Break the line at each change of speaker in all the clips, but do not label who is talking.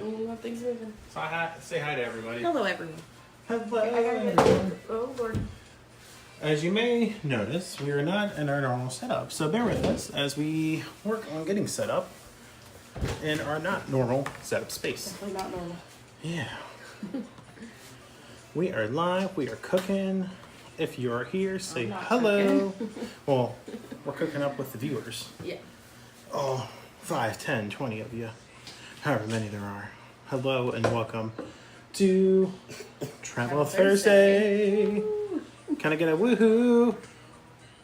Nothing's moving.
Say hi to everybody.
Hello, everyone.
Hello,
I gotta
everyone.
get. Oh, Lord.
As you may notice, we are not in our normal setup, so bear with us as we work on getting set up in our not normal setup space.
Definitely not normal.
Yeah. We are live, we are cooking. If you are here, say
I'm not
hello. Well, we're cooking up with the viewers.
Yeah.
Oh, 5, 10, 20 of you. However many there are. Hello and welcome to Travel Thursday. Can I get a woohoo?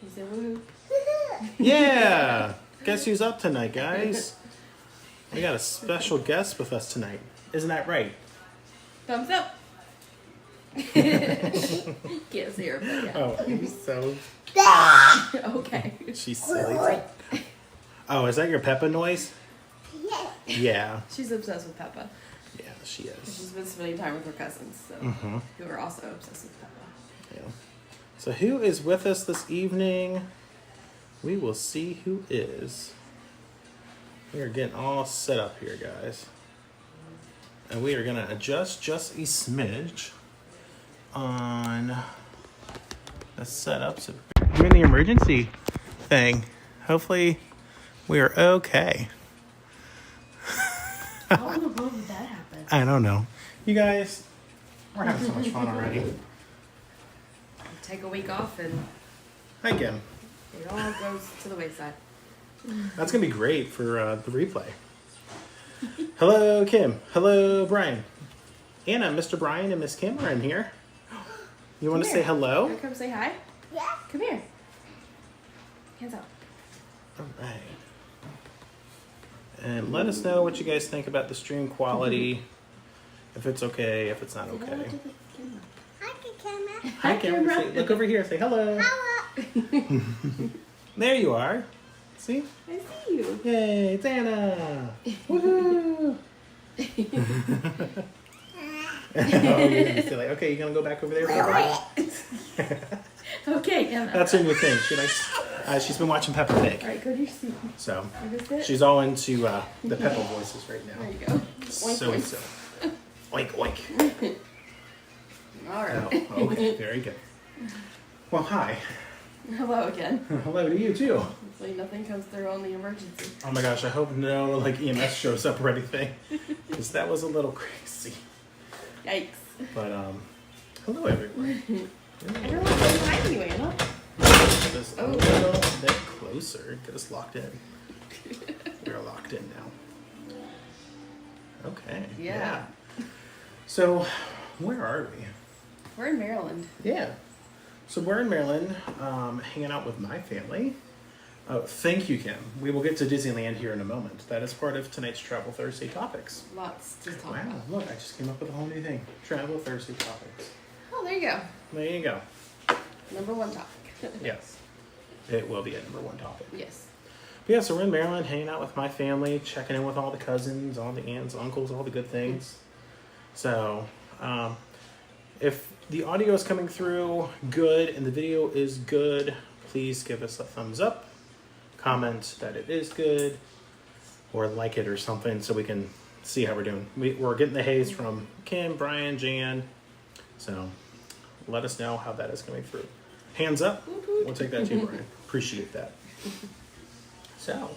You say woo.
Yeah! Guess who's up tonight, guys? We got a special guest with us tonight. Isn't that right?
Thumbs up. Can't see her, but yeah.
Oh, you're so...
Okay.
She's silly. Oh, is that your Peppa noise? Yeah.
She's obsessed with Peppa.
Yeah, she is.
She's been spending time with her cousins, so who are also obsessed with Peppa.
Yeah. So who is with us this evening? We will see who is. We are getting all set up here, guys. And we are going to adjust just a smidge on the setup. So we're in the emergency thing. Hopefully we are okay.
How in the world did that happen?
I don't know. You guys, we're having so much fun already.
Take a week off and
Hi, Kim.
it all goes to the wayside.
That's going to be great for the replay. Hello, Kim. Hello, Brian. Anna, Mr. Brian, and Miss Kim are in here. You want to
Come
say
here.
hello?
Wanna come say hi?
Yeah.
Come here. Hands up.
All right. And let us know what you guys think about the stream quality. If it's okay, if it's not
Say hello
okay.
to the camera.
Hi, Camera.
Hi, Kim.
camera.
Say, look over here. Say hello.
Hello.
There you are. See?
I see you.
Yay, it's Anna. Woohoo. Oh, you're silly. Okay, you gonna go back over there for a while?
Okay, Anna.
That's her new thing. She likes. She's been watching Peppa Pig,
All right, go to your seat.
so
Is this it?
she's all into the Peppa voices right
There
now.
you go. Oink,
So
oink.
so. Oink oink.
All right.
Oh, okay, very good. Well, hi.
Hello again.
Hello to you too.
Hopefully nothing comes through on the emergency.
Oh my gosh, I hope no EMS shows up or anything, because that was a little crazy.
Yikes.
But hello everyone.
Everyone's saying hi to you, Anna.
Just a
Oh.
little bit closer. Get us locked in. We're locked in now. Okay.
Yeah.
So, where are we?
We're in Maryland.
Yeah. So we're in Maryland, hanging out with my family. Oh, thank you, Kim. We will get to Disneyland here in a moment. That is part of tonight's Travel Thursday topics.
Lots to talk
Wow,
about.
look, I just came up with a whole new thing. Travel Thursday topics.
Oh, there you go.
There you go.
Number one topic.
Yes. It will be a number one topic.
Yes.
But yeah, so we're in Maryland, hanging out with my family, checking in with all the cousins, all the aunts, uncles, all the good things. So, if the audio is coming through good and the video is good, please give us a thumbs up, comment that it is good, or like it or something so we can see how we're doing. We're getting the haze from Kim, Brian, Jan, so let us know how that is coming through. Hands up. We'll take that too, Brian. Appreciate that. So,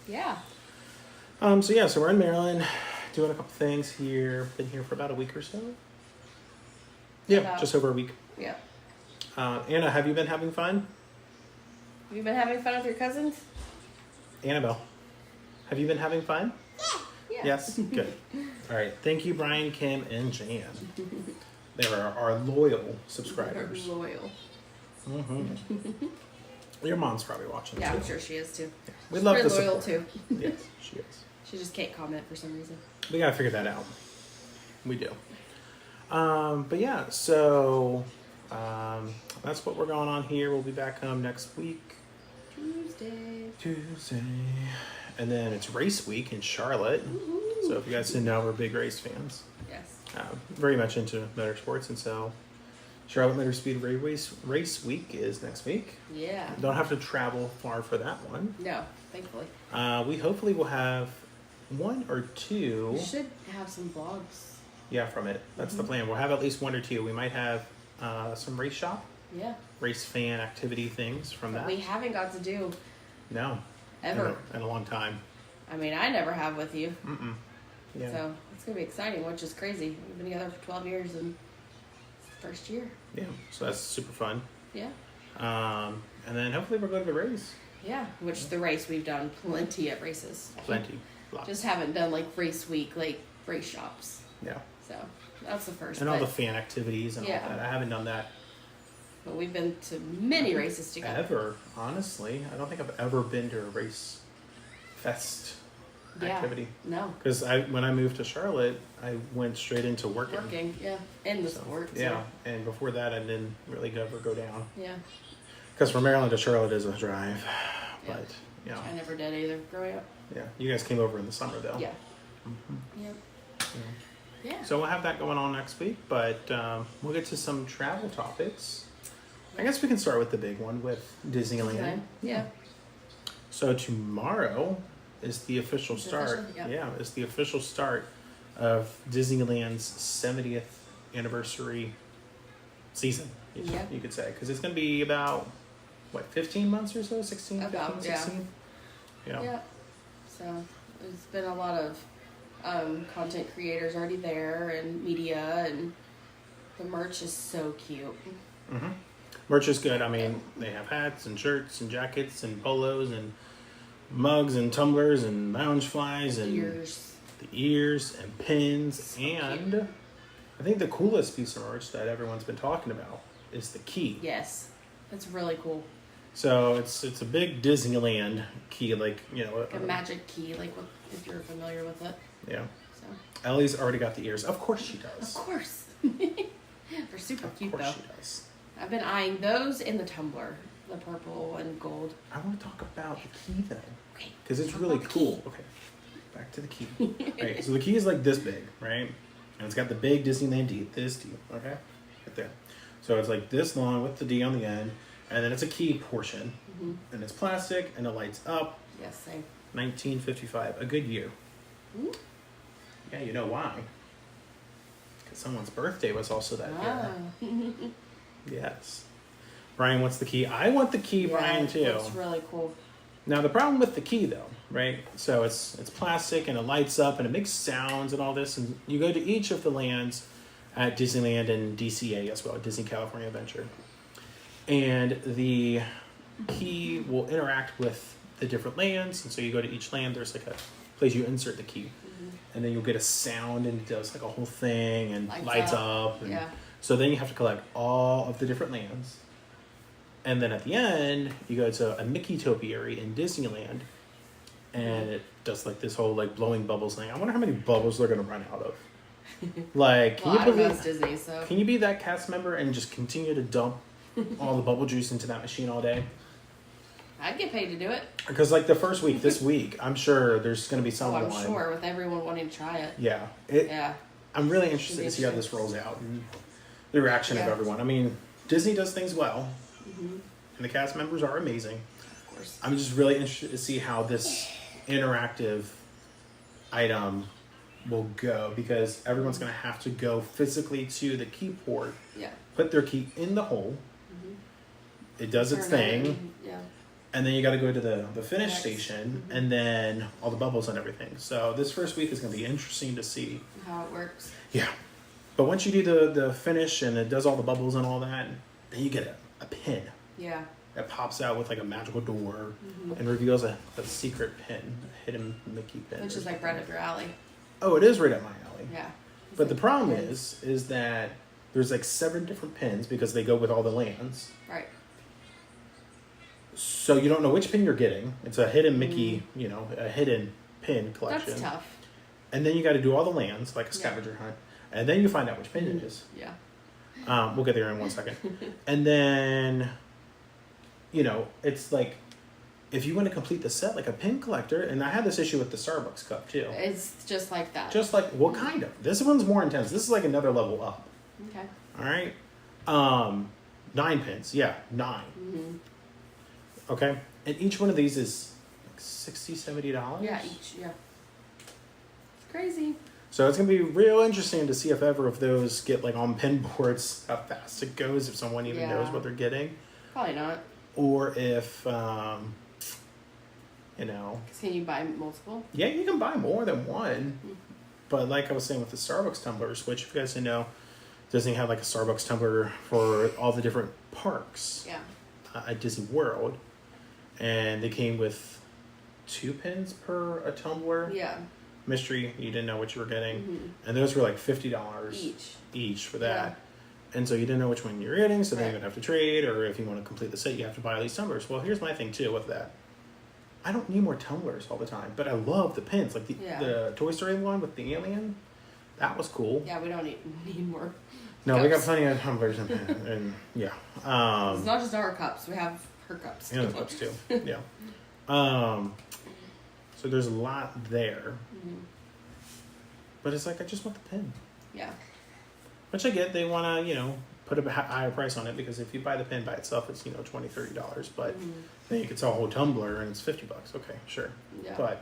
Yeah.
so we're in Maryland, doing a couple things here. Been here for about a week or so. Yeah,
About-
just over a week.
Yeah.
Anna, have you been having fun?
Have you been having fun with your cousins?
Annabelle, have you been having fun?
Yeah.
Yes? Good. All right. Thank you, Brian, Kim, and Jan. They are our loyal subscribers.
They're loyal.
Your mom's probably watching
Yeah,
too.
I'm sure she is too.
We love the
She's loyal
support.
too.
Yes, she is.
She just can't comment for some reason.
We gotta figure that out. We do. But yeah, so that's what we're going on here. We'll be back home next week. Tuesday. And then it's race week in Charlotte.
Woo-hoo.
So if you guys didn't know, we're big race fans.
Yes.
Very much into motorsports. And so Charlotte Motor Speedway race week is next week.
Yeah.
Don't have to travel far for that one.
No, thankfully.
We hopefully will have one or two.
We should have some vlogs.
Yeah, from it. That's the plan. We'll have at least one or two. We might have some race shop,
Yeah.
race fan activity things from
But
that.
we haven't got to do
No.
ever.
In a long time.
I mean, I never have with you.
Mm-mm. Yeah.
So it's going to be exciting, which is crazy. We've been together for 12 years and it's the first year.
Yeah. So that's super fun.
Yeah.
And then hopefully we'll go to the race.
Yeah. Which the race, we've done plenty of races.
Plenty. Lots.
Just haven't done like race week, like race shops.
Yeah.
So that's the first.
And all
but,
the fan activities and
Yeah.
all that. I haven't done that
but we've been to many races together.
ever, honestly. I don't think I've ever been to a race fest
Yeah.
activity.
No.
Because when I moved to Charlotte, I went straight into working.
Working. Yeah. In the
So,
sport. So.
yeah, and before that, I didn't really ever go down.
Yeah.
Because from Maryland to Charlotte is a drive.
Yeah.
But, yeah.
I never did either growing up.
Yeah. You guys came over in the summer, though.
Yeah.
Mhm.
Yep.
Yeah.
Yeah.
So we'll have that going on next week, but we'll get to some travel topics. I guess we can start with the big one with Disneyland.
Okay. Yeah.
So tomorrow is the official
It's
start.
official, yeah.
It's the official start of Disneyland's 70th anniversary season.
Yeah.
You could say, because it's going to be about what, 15 months or so, 16,
About,
15, 16. Yeah.
Yeah. So there's been a lot of content creators already there and media, and the merch is so cute.
Mm-hmm. Merch is good. I mean, they have hats and shirts and jackets and polos and mugs and tumblers and lounge flies and
Ears.
the ears and pins.
So
And
cute.
I think the coolest piece of merch that everyone's been talking about is the key.
Yes. It's really cool.
So it's a big Disneyland key, like, you know.
Like a magic key, like if you're familiar with it.
Yeah.
So
Ellie's already got the ears. Of course she
of
does.
course. They're super cute
Of course
though.
she does.
I've been eyeing those in the tumbler, the purple and gold.
I want to talk about the key though,
Okay.
because it's
Talk
really
about the
cool. Okay, back to the key. Right, so the key is like this big, right? And it's got the big Disneyland D, this D, okay? Right there. So it's like this long with the D on the end, and then it's a key portion,
Mm-hmm.
and it's plastic, and it lights up.
Yes, same.
1955, a good year.
Ooh.
Yeah, you know why? Because someone's birthday was also that year.
Ah.
Yes. Brian wants the key. I want the key, Brian,
Yeah,
too.
It's really cool.
Now the problem with the key though, right? So it's plastic and it lights up and it makes sounds and all this, and you go to each of the lands at Disneyland and DCA as well, Disney California Adventure. And the key will interact with the different lands, and so you go to each land, there's like a place you insert the key. And then you'll get a sound and it does like a whole thing and lights up. And
Yeah.
so then you have to collect all of the different lands. And then at the end, you go to a Mickey topiary in Disneyland, and it does like this whole like blowing bubbles thing. I wonder how many bubbles they're gonna run out of. Like,
Well, I don't know, it's Disney, so.
can you be that cast member and just continue to dump all the bubble juice into that machine all day?
I'd get paid to do it.
Because like the first week, this week, I'm sure there's gonna be
Oh,
someone.
I'm sure, with everyone wanting to try it.
Yeah,
Yeah.
I'm really interested
Should be
to see how this
interesting.
rolls out and the reaction of
Yeah.
everyone. I mean, Disney does things well,
Mm-hmm.
and the cast members are amazing.
Of course.
I'm just really interested to see how this interactive item will go, because everyone's going to have to go physically to the key port,
Yeah.
put their key in the hole. It does its
Turn it
thing,
and- Yeah.
and then you got to go to the finish
Next.
station,
Mhm.
and then all the bubbles and everything. So this first week is going to be interesting to see.
How it works.
Yeah. But once you do the finish and it does all the bubbles and all that, then you get a pin
Yeah.
that pops out with like a magical door
Mm-hmm.
and reveals a secret pin, a hidden Mickey pin.
Which
or
is like
something.
right up your alley.
Oh, it is right up my alley.
Yeah.
But the problem
Pins.
is that there's like 7 different pins because they go with all the lands.
Right.
So you don't know which pin you're getting. It's a hidden Mickey, you know, a hidden pin collection.
That's tough.
And then you got to do all the lands like a
Yeah.
scavenger hunt. And then you find out which pin it is.
Yeah.
We'll get there in 1 second. And then, you know, it's like, if you want to complete the set like a pin collector, and I had this issue with the Starbucks cup too.
It's just like that.
Just like, what kind of? This one's more intense. This is like another level up.
Okay.
All right. 9 pins. Yeah, 9.
Mm-hmm.
Okay. And each one of these is like $60, $70.
Yeah. Each. Yeah. crazy.
So it's gonna be real interesting to see if those get like on pin boards, how fast it goes, if someone even knows what they're getting,
Probably not.
or if you know.
'Cause can you buy multiple?
Yeah, you can buy more than one. But like I was saying with the Starbucks tumblers, which if you guys didn't know, Disney had like a Starbucks tumbler for all the different parks
Yeah.
at Disney World. And they came with 2 pins per a tumbler.
Yeah.
Mystery, you didn't know what you were getting.
Mm-hmm.
And those were like $50 each for that. And so you didn't know which one you were getting, so then you would have to trade, or if you want to complete the set, you have to buy all these tumblers. Well, here's my thing too with that. I don't need more tumblers all the time, but I love the pins. Like the Toy Story one with the alien, that was cool.
Yeah, we don't need more.
No, we got
cups.
plenty of tumblers and yeah.
It's not just our cups. We have her cups.
And the cups too. Yeah. So there's a lot there.
Mm-hmm.
But it's like, I just want the pin.
Yeah.
Which I get, they want to, put a higher price on it, because if you buy the pin by itself, it's, $20, $30. But then you could sell a whole tumbler and it's $50. Okay, sure.
Yeah.
But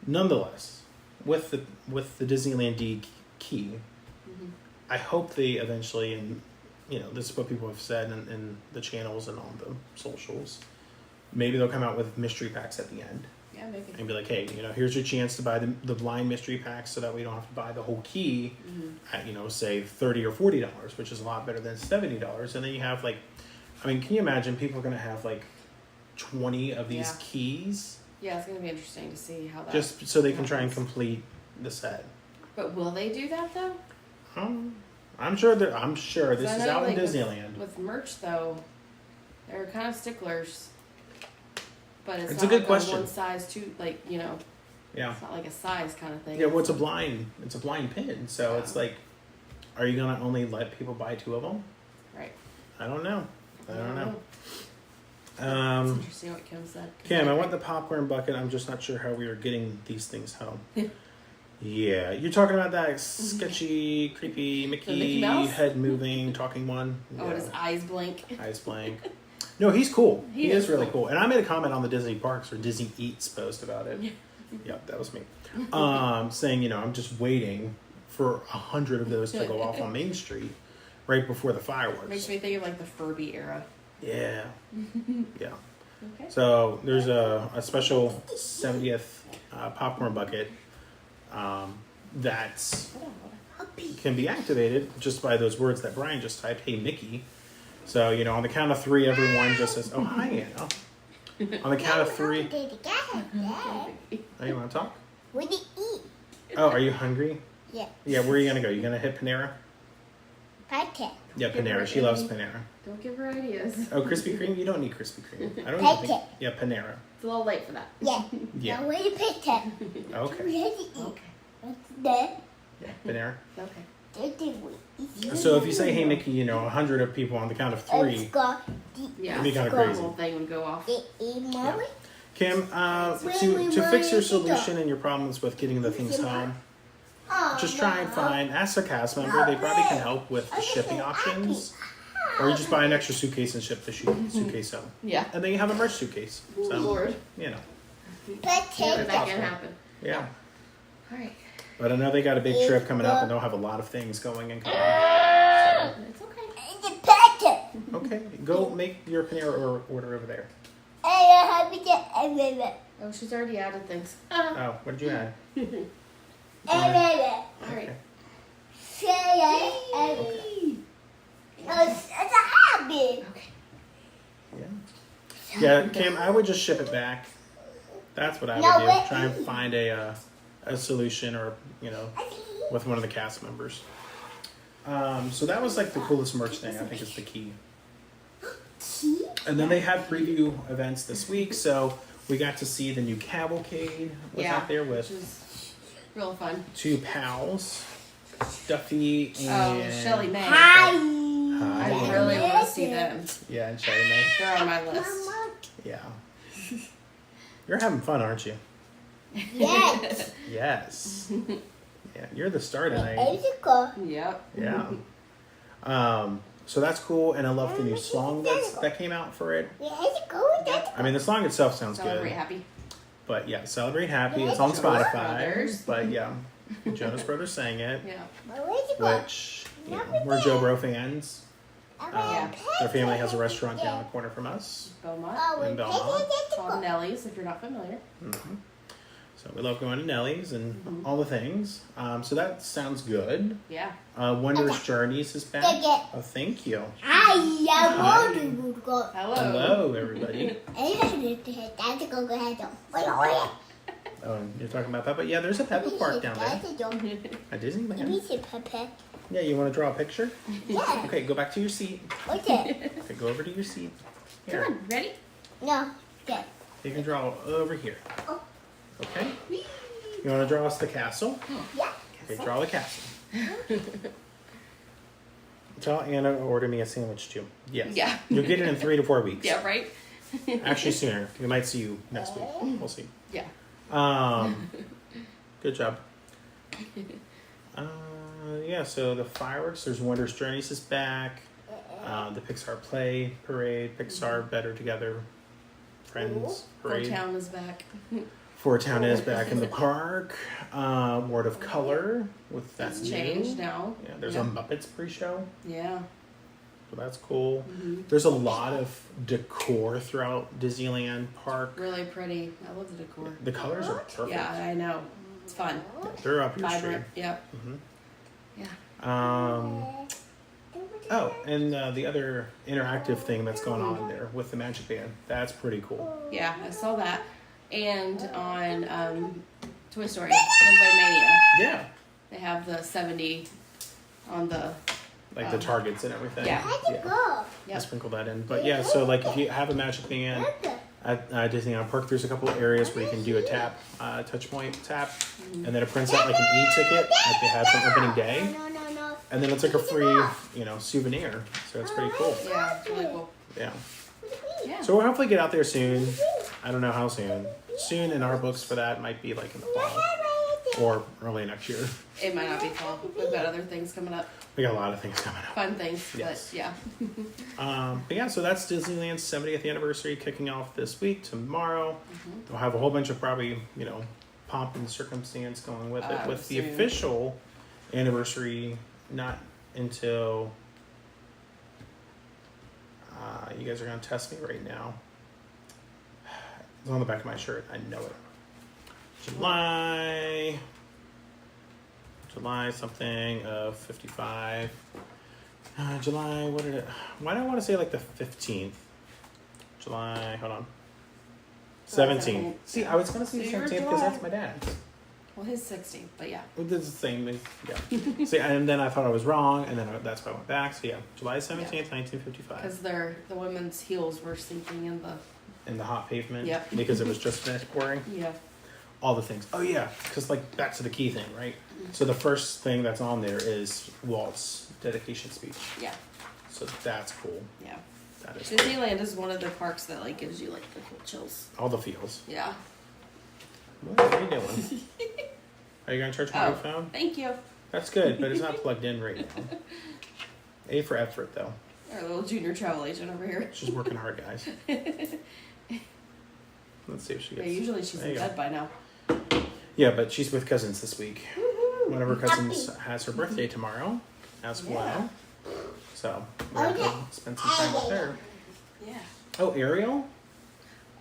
nonetheless, with the Disneyland D key, I hope they eventually, and this is what people have said in the channels and on the socials, maybe they'll come out with mystery packs at the end.
Yeah, maybe.
And be like, hey, here's your chance to buy the blind mystery packs, so that we don't have to buy the whole key at, say $30 or $40, which is a lot better than $70. And then you have can you imagine people are going to have 20 of these keys?
Yeah, it's going to be interesting to see how that
Just so they can try and
happens.
complete the set.
But will they do that though?
I'm sure this is out in
with,
Disneyland.
With merch though, they're kind of sticklers. But it's
It's
not
a good
like
question.
one size too,
Yeah.
It's not like a size kind of thing.
Yeah, well, it's a blind pin, so it's like, are you gonna only let people buy 2 of them?
Right.
I don't know.
It's interesting what Kim said.
Kim, I want the popcorn bucket. I'm just not sure how we are getting these things home. Yeah, you're talking about that sketchy, creepy
Mickey
Mickey
Mouse?
head moving, talking one.
Oh,
Yeah.
his eyes blink.
Eyes blank. No, he's cool.
He
is
is
really
cool.
cool. And I made a comment on the Disney Parks or Disney Eats post about it. Yep, that was me. Saying, I'm just waiting for 100 of those to go off on Main Street right before the fireworks.
Makes me think of the Furby era.
Yeah. Yeah.
Okay.
So there's a special 70th popcorn bucket that's can be activated just by those words that Brian just typed, hey Mickey. So, on the count of 3, everyone just says, oh, hi, Anna. On the count of 3. Oh, you want to talk?
What do you eat?
Oh, are you hungry?
Yeah.
Yeah, where are you going to go? You going to hit Panera?
Pancake.
Yeah, Panera. She loves Panera.
Don't give her ideas.
Oh, Krispy Kreme? You don't need Krispy Kreme. I don't even
Pancake.
think. Yeah, Panera.
It's a little late for that.
Yeah.
Yeah.
Now where the picture?
Okay.
Ready to eat.
Okay.
What's there?
Yeah, Panera.
Okay.
So if you say, hey, Mickey, 100 of people on the count of 3.
Let's go.
Yeah.
It'd be kinda
the
crazy.
whole thing would go off.
Eat mommy.
Kim, to fix your solution and your problems with getting the things home, just try and ask a cast member. They probably can help with the shipping options. Or you just buy an extra suitcase and ship the suitcase home.
Yeah.
And then you have a merch suitcase. So,
Lord.
you know.
That
Potato.
can happen.
Yeah.
All right.
But I know they got a big trip coming up and they'll have a lot of things going and coming.
It's okay.
The potato.
Okay, go make your Panera order over there.
Oh, she's already added things.
Oh, what did you add?
All right.
Okay.
It's a habit.
Okay.
Yeah. Yeah, Kim, I would just ship it back. That's what I would
No,
do.
wait.
Try and find a solution, or with one of the cast members. So that was the coolest merch thing. I think is the key. And then they had preview events this week, so we got to see the new cavalcade was out there
which
with
is real fun.
2 pals, Duffy and
Shelly May.
Hi.
I
Hi.
really want to see them.
Yeah, and Shelly May.
They're on my list.
Yeah. You're having fun, aren't you?
Yes.
Yes. Yeah, you're the star tonight.
Yep.
Yeah. So that's cool, and I love the new song that came out for it. I mean, the song itself sounds
Celebrate
good,
happy.
But yeah, Celebrate Happy. It's on
Jonas
Spotify.
Brothers.
But yeah, Jonas Brothers sang it,
Yeah.
Where's it go?
which you know, we're Joe Bro fans.
Yeah.
Their family has a restaurant down the corner from us.
Beaumont.
Oh,
in Belmont.
Called Nellie's, if you're not familiar.
hmm So we love going to Nellie's and
Mhm.
all the things. So that sounds good.
Yeah.
Wondrous Journeys is back.
Take it.
Oh, thank you.
Hi, want to go.
Hello.
Hello, everybody.
Hello.
Oh, and you're talking about Peppa? Yeah, there's a Peppa Park down there at Disneyland.
Peppa.
Yeah, you want to draw a picture?
Yeah.
Okay, go back to your seat.
What's it?
Okay, go over to your seat.
Come
Here,
on, ready?
No. Okay.
you can draw over here.
Oh.
Okay? You want to draw us the castle?
Yeah.
Okay, draw the castle. Tell Anna to order me a sandwich too. Yes.
Yeah.
You'll get it in 3 to 4 weeks.
Yeah, right?
Actually, sooner. We might see you next week. We'll see.
Yeah.
Good job. Yeah, so the fireworks, there's Wondrous Journeys is back. The Pixar Play Parade, Pixar Better Together, Friends
Four
Parade.
Town is back.
Four Town is back in the park. Word of Color with that's
It's
new.
changed now.
Yeah, there's
Yeah.
a Muppets pre-show,
Yeah.
so that's cool.
Mhm.
There's a lot of decor throughout Disneyland Park.
Really pretty. I love the decor.
The colors are perfect.
Yeah, I know. It's fun.
They're up your street.
Vibrant. Yep.
hmm
Yeah.
Oh, and the other interactive thing that's going on there with the Magic Band. That's pretty cool.
Yeah, I saw that. And on Toy Story, Toy Mania,
Yeah.
they have the 70 on the.
Like the targets and everything.
Yeah.
How'd you go?
I
Yep.
sprinkle that in. But yeah, so like if you have a Magic Band at Disneyland Park, there's a couple of areas where you can do a tap, touch point tap, and then it prints out like an e-ticket like they had from opening day.
No.
And then it's like a free, souvenir. So it's pretty cool.
Yeah, it's really cool.
Yeah.
Yeah.
So we'll hopefully get out there soon. I don't know how soon. Soon in our books for that might be like in the fall or early next year.
It might not be fall. We've got other things coming up.
We got a lot of things coming up.
Fun things.
Yes.
But yeah.
But yeah, so that's Disneyland's 70th anniversary kicking off this week. Tomorrow, they'll have a whole bunch of probably, pomp and circumstance going with it. With the
Soon.
official anniversary not until, you guys are going to test me right now. It's on the back of my shirt. I know it. July something of 55. July, why do I want to say like the 15th? July, hold on. 17th. See, I was going to say
So you're
17th because that's my dad's.
Well, his 16th, but yeah.
Well, it's the same. Yeah. See, and then I thought I was wrong, and then that's why I went back. So yeah, July 17th, 1955.
Because the women's heels were sinking in the.
In the hot pavement.
Yep.
Because it was just finished pouring.
Yeah.
All the things. Oh yeah, because like back to the key thing, right? So the first thing that's on there is Walt's dedication speech.
Yeah.
So that's cool.
Yeah.
That is cool.
Disneyland is one of the parks that like gives you like the cool chills.
All the feels.
Yeah.
What are you doing? Are you gonna charge my new phone?
Thank you.
That's good, but it's not plugged in right now. A for effort though.
Our little junior travel agent over here.
She's working hard, guys. Let's see if she
Yeah,
gets.
usually she's
There
in
you go.
bed by now.
Yeah, but she's with cousins this week. One of her cousins has her birthday tomorrow as well. So we're gonna go spend some time with her.
Yeah.
Oh, Ariel?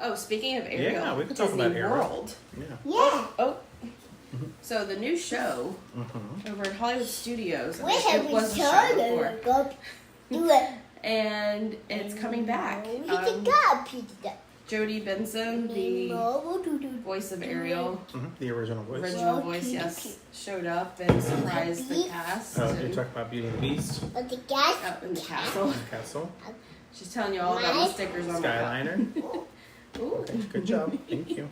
Oh, speaking of Ariel,
Yeah, we could talk
Disney
about Ariel.
World.
Yeah.
Yeah.
Oh. So the new show
Mm-hmm.
over at Hollywood Studios,
Where
it
have we
was a show
started?
before,
Go do it.
and it's coming back.
We can go, Peter.
Jodie Benson, the voice of Ariel,
Mm-hmm. The original voice.
original voice, yes, showed up and surprised the cast.
Oh,
and,
you talk about Beauty and the Beast,
But the gas.
out in the castle.
Castle,
She's telling you all about the stickers on my cup.
Skyliner.
Ooh.
Okay, good job. Thank you.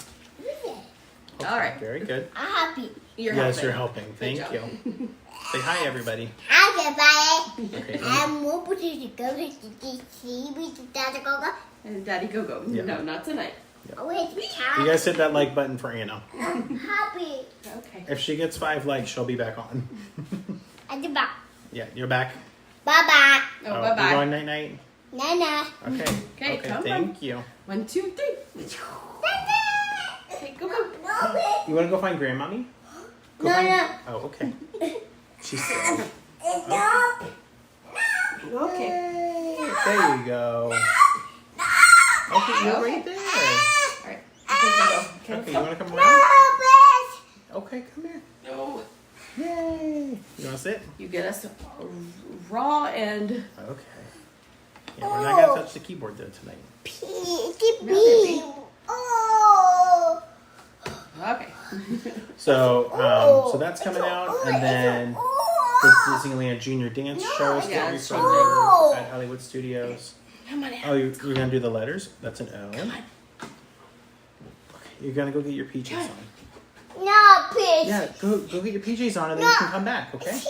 All right.
Very good.
I'm happy.
You're
Yes,
helping.
you're helping. Thank
job.
you. Say hi, everybody.
Hi, everybody.
Okay.
I'm mobile to go to see with Dada Goga.
And Daddy Go-Go.
Yeah.
No, not tonight.
Oh, wait,
You guys hit that like button for Anna.
I'm happy.
Okay.
If she gets 5 likes, she'll be back on.
At the back.
Yeah, you're back.
Bye-bye.
Oh,
You're
bye-bye.
going night night.
Nana.
Okay.
Okay, come
Thank you.
1, 2, 3. Okay, go
You want to go find Grandmommy? Go
No,
find...
no.
Oh, okay. She's there.
No.
Okay.
There you go. Okay, you're right there.
All right. Okay,
Okay, you
go.
want to come
No,
around?
please.
Okay, come here.
No.
Yay. You want to sit?
You get us raw and
Okay. Yeah, we're not going to touch the keyboard though tonight.
Pee. Oh.
okay.
So that's coming out, and then the Disneyland Junior Dance Show is
Yeah,
going to be
it's
from at Hollywood Studios.
Come on.
Oh, you're going to do the letters? That's an O. Okay, you're going to go get your PJs on.
No, please.
Yeah, go get your PJs on, and then you can come back, okay?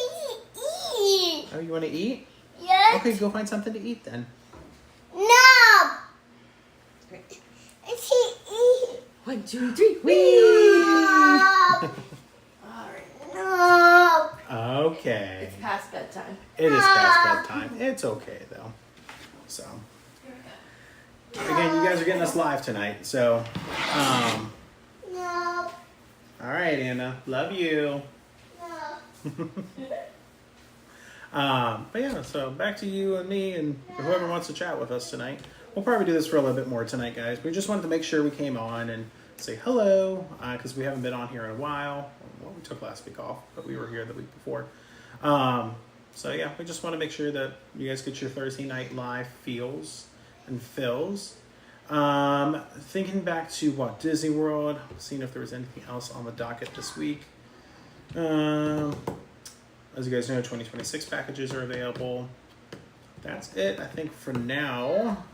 Eat.
Oh, you want to eat?
Yes.
Okay, go find something to eat then.
No.
Okay.
She eat.
1, 2, 3. Whee!
No.
All right.
No.
Okay.
It's past bedtime.
It is past bedtime. It's okay, though. So, again, you guys are getting us live tonight, so,
No.
all right, Anna. Love you.
No.
But yeah, so back to you and me and whoever wants to chat with us tonight. We'll probably do this for a little bit more tonight, guys. We just wanted to make sure we came on and say hello, because we haven't been on here in a while. Well, we took last week off, but we were here the week before. So yeah, we just want to make sure that you guys get your Thursday night live feels and fills. Thinking back to Walt Disney World, seeing if there was anything else on the docket this week. As you guys know, 2026 packages are available. That's it, I think, for now.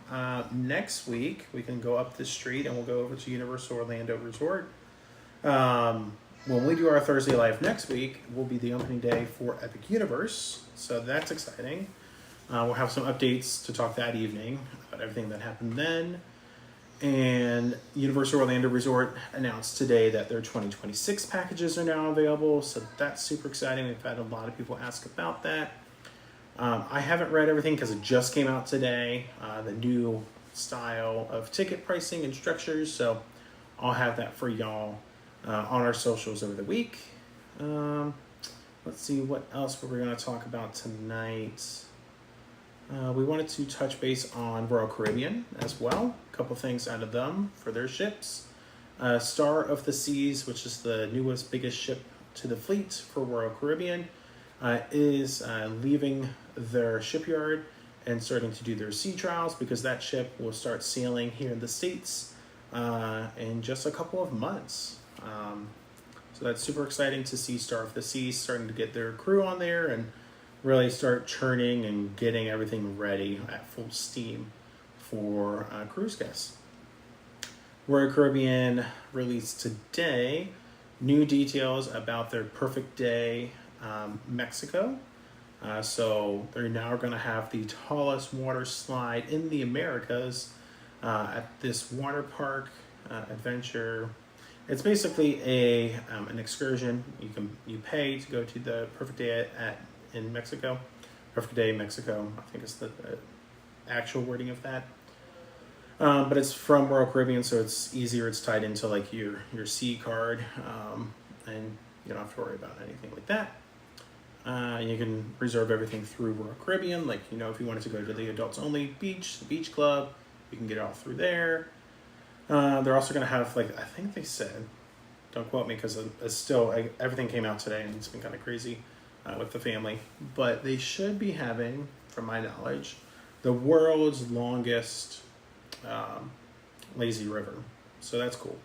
Next week, we can go up the street and we'll go over to Universal Orlando Resort. When we do our Thursday Live next week, will be the opening day for Epic Universe. So that's exciting. We'll have some updates to talk that evening about everything that happened then. And Universal Orlando Resort announced today that their 2026 packages are now available. So that's super exciting. We've had a lot of people ask about that. I haven't read everything because it just came out today, the new style of ticket pricing and structures. So I'll have that for y'all on our socials over the week. Let's see what else we're going to talk about tonight. We wanted to touch base on Royal Caribbean as well. A couple things out of them for their ships. Star of the Seas, which is the newest, biggest ship to the fleet for Royal Caribbean, is leaving their shipyard and starting to do their sea trials, because that ship will start sailing here in the States in just a couple of months. So that's super exciting to see Star of the Seas starting to get their crew on there and really start churning and getting everything ready at full steam for cruise guests. Royal Caribbean released today new details about their Perfect Day Mexico. So they're now going to have the tallest water slide in the Americas at this water park adventure. It's basically an excursion. You pay to go to the Perfect Day in Mexico. Perfect Day Mexico, I think is the actual wording of that. But it's from Royal Caribbean, so it's easier. It's tied into like your C card, and you don't have to worry about anything like that. You can reserve everything through Royal Caribbean. Like, if you wanted to go to the adults only beach, the beach club, you can get it all through there. They're also going to have, I think they said, don't quote me because it's still, everything came out today and it's been kind of crazy with the family. But they should be having, from my knowledge, the world's longest lazy river. So that's cool.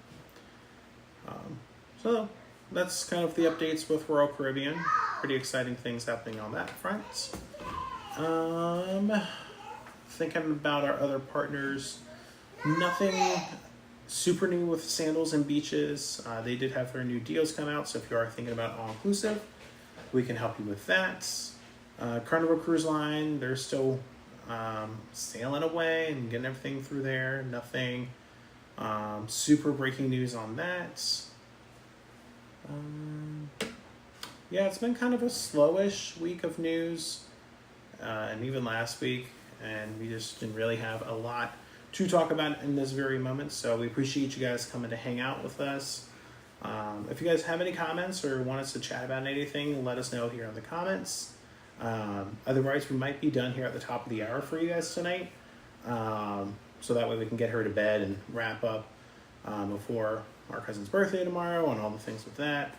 So that's kind of the updates with Royal Caribbean. Pretty exciting things happening on that front. Thinking about our other partners, nothing super new with Sandals and Beaches. They did have their new deals come out, so if you are thinking about all-inclusive, we can help you with that. Carnival Cruise Line, they're still sailing away and getting everything through there. Nothing super breaking news on that. Yeah, it's been kind of a slowish week of news, and even last week, and we just didn't really have a lot to talk about in this very moment. So we appreciate you guys coming to hang out with us. If you guys have any comments or want us to chat about anything, let us know here in the comments. Otherwise, we might be done here at the top of the hour for you guys tonight. So that way we can get her to bed and wrap up before our cousin's birthday tomorrow and all the things with that.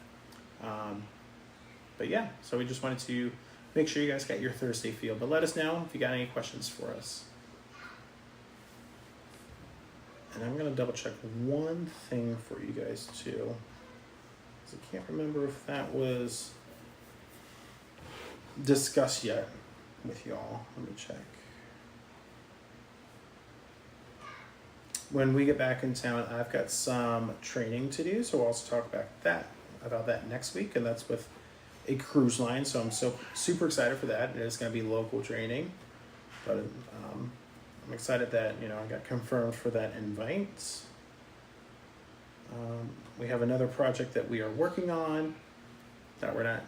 But yeah, so we just wanted to make sure you guys got your Thursday feel. But let us know if you got any questions for us. And I'm going to double check one thing for you guys too. I can't remember if that was discussed yet with y'all. Let me check. When we get back in town, I've got some training to do, so we'll also talk about that next week, and that's with a cruise line. So I'm super excited for that. It is going to be local training, but I'm excited that I got confirmed for that invite. We have another project that we are working on that we're not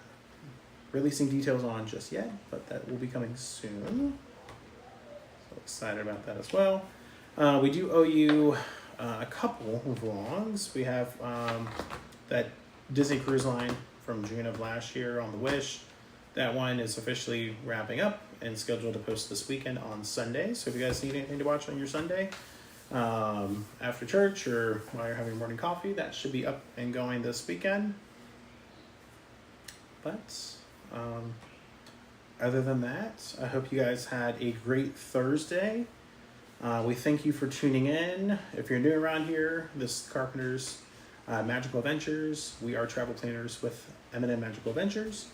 releasing details on just yet, but that will be coming soon. So excited about that as well. We do owe you a couple of vlogs. We have that Disney Cruise Line from June of last year on the Wish. That one is officially wrapping up and scheduled to post this weekend on Sunday. So if you guys need anything to watch on your Sunday, after church or while you're having morning coffee, that should be up and going this weekend. But other than that, I hope you guys had a great Thursday. We thank you for tuning in. If you're new around here, this is Carpenter's Magical Adventures. We are travel planners with M&M Magical Adventures.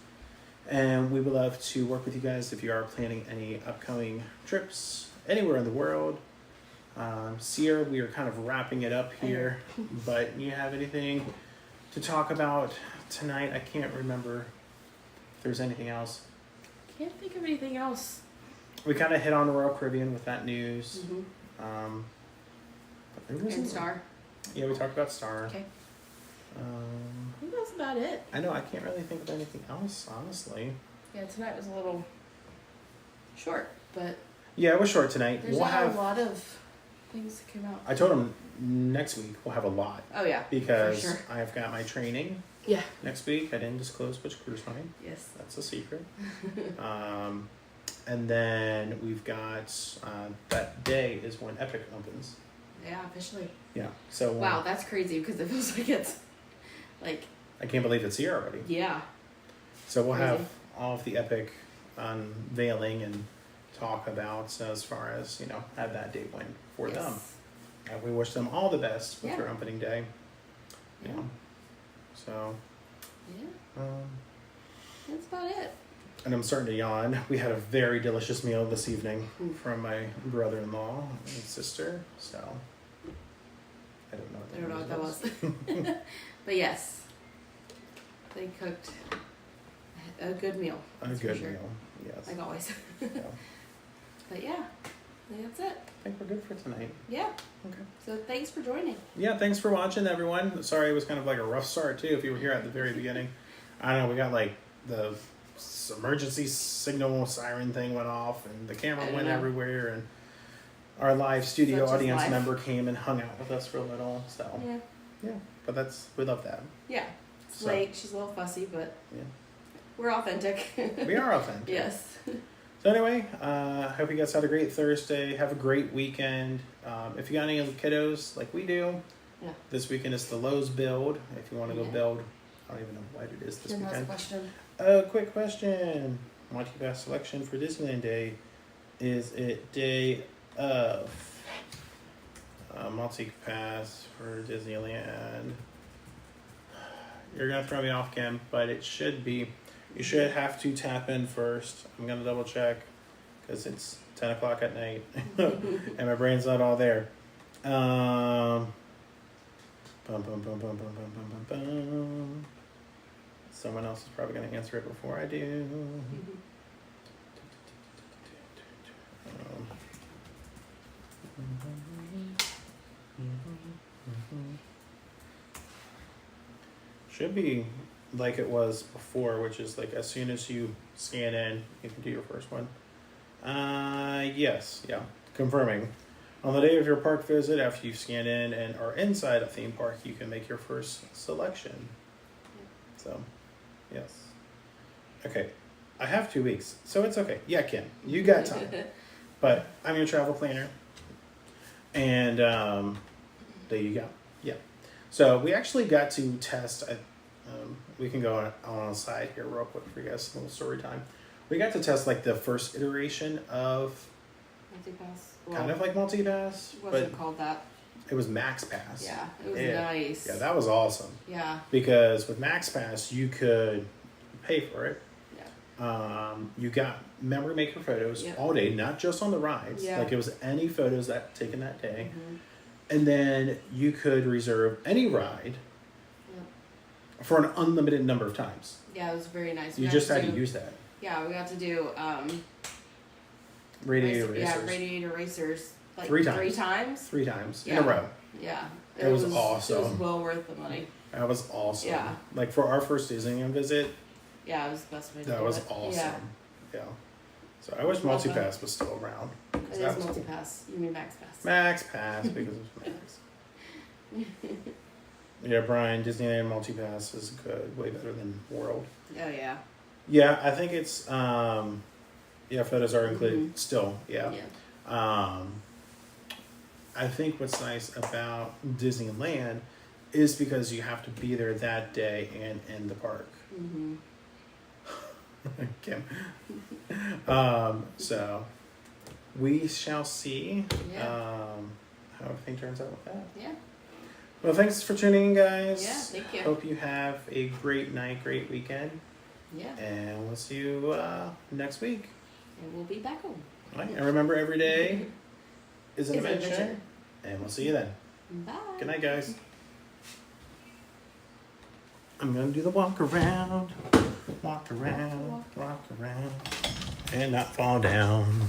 And we would love to work with you guys if you are planning any upcoming trips anywhere in the world. Sierra, we are kind of wrapping it up here, but you have anything to talk about tonight? I can't remember if there's anything else.
Can't think of anything else.
We kind of hit on the Royal Caribbean with that news.
Mm-hmm.
But there wasn't-
And Star.
Yeah, we talked about Star.
Okay. I think that's about it.
I know, I can't really think of anything else, honestly.
Yeah, tonight was a little short, but
Yeah, it was short tonight.
there's
We'll
not
have.
a lot of things that came out.
I told him next week we'll have a lot
Oh yeah,
because
for sure.
I've got my training
Yeah.
next week. I didn't disclose which cruise line.
Yes.
That's a secret. And then we've got that day is when Epic opens.
Yeah, officially.
Yeah. So
Wow, that's crazy because it feels like it's like
I can't believe it's here already.
yeah.
So we'll
Crazy.
have all of the Epic unveiling and talk about as far as have that date win for them. And we wish them all the best with
Yeah.
their opening day.
Yeah.
So.
Yeah. That's about it.
And I'm starting to yawn. We had a very delicious meal this evening from my brother-in-law and sister. So I don't know.
I don't know what that was. But yes, they cooked a good meal.
A
that's for
good
sure.
meal. Yes.
Like always.
Yeah.
But yeah, I think that's it.
I think we're good for tonight.
Yeah.
Okay.
So thanks for joining.
Yeah, thanks for watching, everyone. Sorry it was kind of like a rough start, too, if you were here at the very beginning. I don't know, we got like the emergency signal siren thing went off and the camera went everywhere and our live studio
Such is
audience
life.
member came and hung out with us for a little. So,
Yeah.
but we love that.
Yeah. It's
So-
late. She's a little fussy, but
Yeah.
we're authentic.
We are authentic.
Yes.
So anyway, hope you guys had a great Thursday. Have a great weekend. If you got any kiddos like we do,
Yeah.
this weekend is the Lowe's build. If you want to go
Yeah.
build, I don't even know what it is this
Jen has a
weekend.
question.
Quick question. Monty Bass selection for Disneyland Day. Is it day of multi pass for Disneyland? You're gonna throw me off, Kim, but it should be. You should have to tap in first. I'm gonna double check because it's 10 o'clock at night and my brain's not all there. Bum, bum, bum, bum, bum, bum, bum, bum, bum. Someone else is probably gonna answer it before I do. Should be like it was before, which is like as soon as you scan in, you can do your first one. Yes, yeah, confirming. On the day of your park visit, after you've scanned in and are inside a theme park, you can make your first selection. So, yes. Okay, I have 2 weeks, so it's okay. Yeah, Kim, you got time. But I'm your travel planner. And there you go. Yeah. So we actually got to test. We can go on a side here real quick for you guys. A little story time. We got to test like the first iteration of
Multipass.
kind of like multipass, but
Wasn't called that.
it was Max Pass.
Yeah, it was
Yeah.
nice.
Yeah, that was awesome.
Yeah.
Because with Max Pass, you could pay for it.
Yeah.
You got memory maker photos
Yep.
all day, not just on the rides.
Yeah.
Like it was any photos that taken that day.
Mhm.
And then you could reserve any ride
Yep.
for an unlimited number of times.
Yeah, it was very nice.
You just had to use that.
Yeah, we got to do
Radiator
yeah,
racers.
radiator racers like
3 times.
3 times.
3 times in
Yeah.
a row.
Yeah,
It was
It was
awesome.
well worth the money.
That was awesome.
Yeah.
Like for our first Disneyland visit,
Yeah, it was the best way to
that
do
was
it.
awesome. Yeah. So I wish
Well done.
MultiPass was still around.
Yeah,
'cause
it
that
is
was cool.
multi-pass. You mean max pass?
Max Pass because it was Max. Yeah, Brian, Disneyland MultiPass is good, way better than World.
Oh yeah.
Yeah, I think it's yeah, photos are included
Mhm.
still. Yeah.
Yeah.
I think what's nice about Disneyland is because you have to be there that day and in the park.
Mhm.
Kim. So we shall see
Yeah.
how everything turns out with that.
Yeah.
Well, thanks for tuning in, guys.
Yeah. Thank you.
Hope you have a great night, great weekend,
Yeah.
and we'll see you next week.
And we'll be back home.
All right, and remember, every day is an
It's an
adventure,
adventure.
and we'll see you then.
Bye.
Good night, guys. I'm gonna do the walk around, and not fall down.